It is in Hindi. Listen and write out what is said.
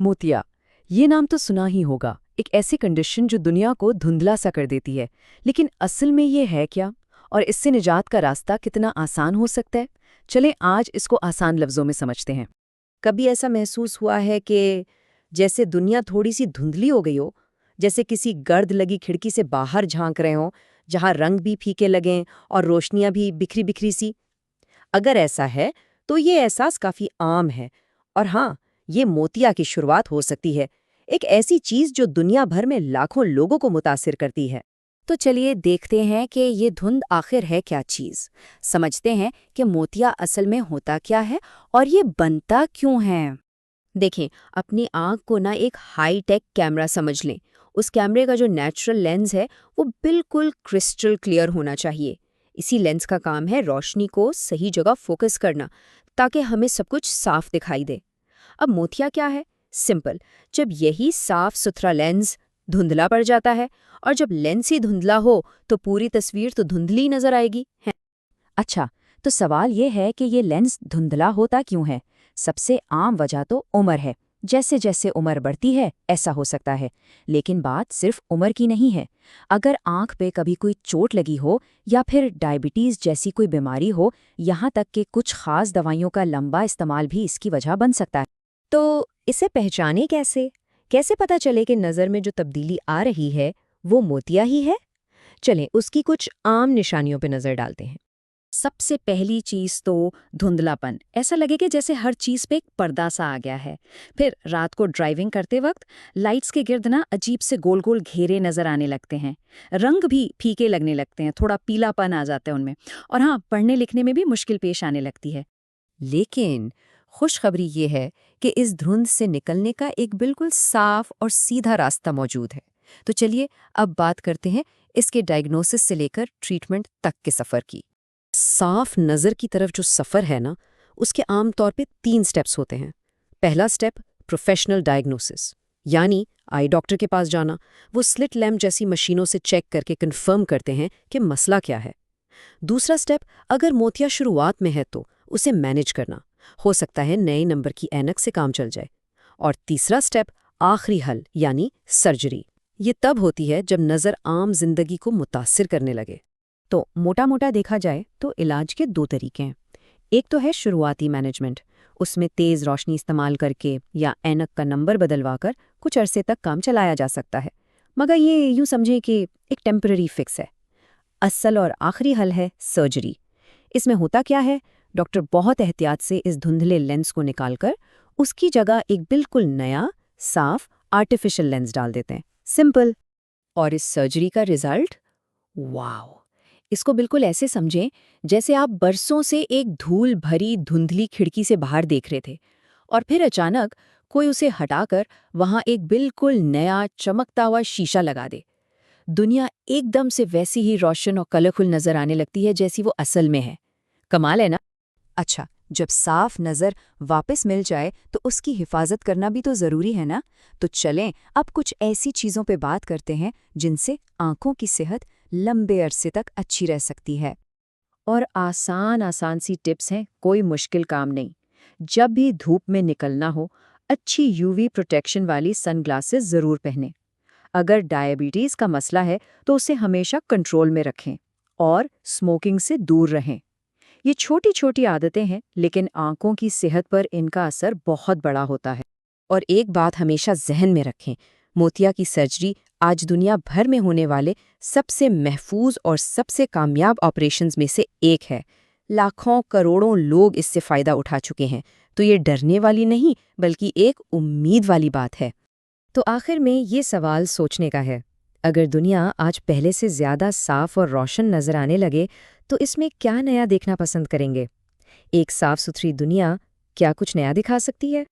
मोतिया, ये नाम तो सुना ही होगा। एक ऐसी कंडीशन जो दुनिया को धुंधला सा कर देती है। लेकिन असल में ये है क्या? और इससे निजात का रास्ता कितना आसान हो सकता है? चलें आज इसको आसान लफ्ज़ों में समझते हैं। कभी ऐसा महसूस हुआ है कि जैसे दुनिया थोड़ी सी धुंधली हो गई हो, जैसे किसी गर्द लगी खिड़की से बाहर झांक रहे हों, जहां रंग भी फीके लगें और रोशनियां भी बिखरी बिखरी सी? अगर ऐसा है तो ये एहसास काफी आम है। और हाँ, ये मोतिया की शुरुआत हो सकती है, एक ऐसी चीज जो दुनिया भर में लाखों लोगों को मुतासिर करती है। तो चलिए देखते हैं कि ये धुंध आखिर है क्या चीज़। समझते हैं कि मोतिया असल में होता क्या है और ये बनता क्यों है। देखें, अपनी आँख को ना एक हाई टेक कैमरा समझ लें। उस कैमरे का जो नेचुरल लेंस है वो बिल्कुल क्रिस्टल क्लियर होना चाहिए। इसी लेंस का काम है रोशनी को सही जगह फोकस करना, ताकि हमें सब कुछ साफ दिखाई दे। अब मोतिया क्या है? सिंपल, जब यही साफ सुथरा लेंस धुंधला पड़ जाता है, और जब लेंस ही धुंधला हो तो पूरी तस्वीर तो धुंधली नजर आएगी है। अच्छा, तो सवाल ये है कि ये लेंस धुंधला होता क्यों है? सबसे आम वजह तो उम्र है। जैसे जैसे उम्र बढ़ती है ऐसा हो सकता है। लेकिन बात सिर्फ उम्र की नहीं है। अगर आंख पे कभी कोई चोट लगी हो या फिर डायबिटीज़ जैसी कोई बीमारी हो, यहाँ तक कि कुछ खास दवाइयों का लंबा इस्तेमाल भी इसकी वजह बन सकता है। तो इसे पहचाने कैसे? कैसे पता चले कि नज़र में जो तब्दीली आ रही है वो मोतिया ही है? चलें उसकी कुछ आम निशानियों पर नज़र डालते हैं। सबसे पहली चीज तो धुंधलापन। ऐसा लगे कि जैसे हर चीज पे एक पर्दा सा आ गया है। फिर रात को ड्राइविंग करते वक्त लाइट्स के गिर्द ना अजीब से गोल गोल घेरे नजर आने लगते हैं। रंग भी फीके लगने लगते हैं, थोड़ा पीलापन आ जाता है उनमें। और हाँ, पढ़ने लिखने में भी मुश्किल पेश आने लगती है। लेकिन खुशखबरी ये है कि इस धुंध से निकलने का एक बिल्कुल साफ और सीधा रास्ता मौजूद है। तो चलिए अब बात करते हैं इसके डायग्नोसिस से लेकर ट्रीटमेंट तक के सफ़र की। साफ नज़र की तरफ जो सफ़र है ना, उसके आम तौर पे 3 स्टेप्स होते हैं। पहला स्टेप प्रोफेशनल डायग्नोसिस, यानी आई डॉक्टर के पास जाना। वो स्लिट लैम्प जैसी मशीनों से चेक करके कंफर्म करते हैं कि मसला क्या है। दूसरा स्टेप, अगर मोतिया शुरुआत में है तो उसे मैनेज करना। हो सकता है नए नंबर की ऐनक से काम चल जाए। और तीसरा स्टेप, आखिरी हल यानी सर्जरी। ये तब होती है जब नज़र आम जिंदगी को मुतासिर करने लगे। तो मोटा मोटा देखा जाए तो इलाज के 2 तरीके हैं। एक तो है शुरुआती मैनेजमेंट। उसमें तेज़ रोशनी इस्तेमाल करके या ऐनक का नंबर बदलवाकर कुछ अरसे तक काम चलाया जा सकता है। मगर ये यूँ समझें कि एक टेम्पररी फिक्स है। असल और आखिरी हल है सर्जरी। इसमें होता क्या है, डॉक्टर बहुत एहतियात से इस धुंधले लेंस को निकालकर उसकी जगह एक बिल्कुल नया साफ आर्टिफिशियल लेंस डाल देते हैं। सिंपल। और इस सर्जरी का रिजल्ट, वाओ! इसको बिल्कुल ऐसे समझें जैसे आप बरसों से एक धूल भरी धुंधली खिड़की से बाहर देख रहे थे, और फिर अचानक कोई उसे हटाकर वहां एक बिल्कुल नया चमकता हुआ शीशा लगा दे। दुनिया एकदम से वैसी ही रोशन और कलरफुल नजर आने लगती है जैसी वो असल में है। कमाल है ना? अच्छा, जब साफ नज़र वापस मिल जाए तो उसकी हिफाजत करना भी तो ज़रूरी है ना? तो चलें अब कुछ ऐसी चीज़ों पे बात करते हैं जिनसे आंखों की सेहत लंबे अरसे तक अच्छी रह सकती है। और आसान आसान सी टिप्स हैं, कोई मुश्किल काम नहीं। जब भी धूप में निकलना हो, अच्छी यूवी प्रोटेक्शन वाली सनग्लासेस ज़रूर पहनें। अगर डायबिटीज़ का मसला है तो उसे हमेशा कंट्रोल में रखें और स्मोकिंग से दूर रहें। ये छोटी छोटी आदतें हैं, लेकिन आंखों की सेहत पर इनका असर बहुत बड़ा होता है। और एक बात हमेशा जहन में रखें, मोतिया की सर्जरी आज दुनिया भर में होने वाले सबसे महफूज और सबसे कामयाब ऑपरेशंस में से एक है। लाखों करोड़ों लोग इससे फ़ायदा उठा चुके हैं। तो ये डरने वाली नहीं, बल्कि एक उम्मीद वाली बात है। तो आखिर में ये सवाल सोचने का है, अगर दुनिया आज पहले से ज़्यादा साफ और रोशन नज़र आने लगे तो इसमें क्या नया देखना पसंद करेंगे? एक साफ सुथरी दुनिया क्या कुछ नया दिखा सकती है?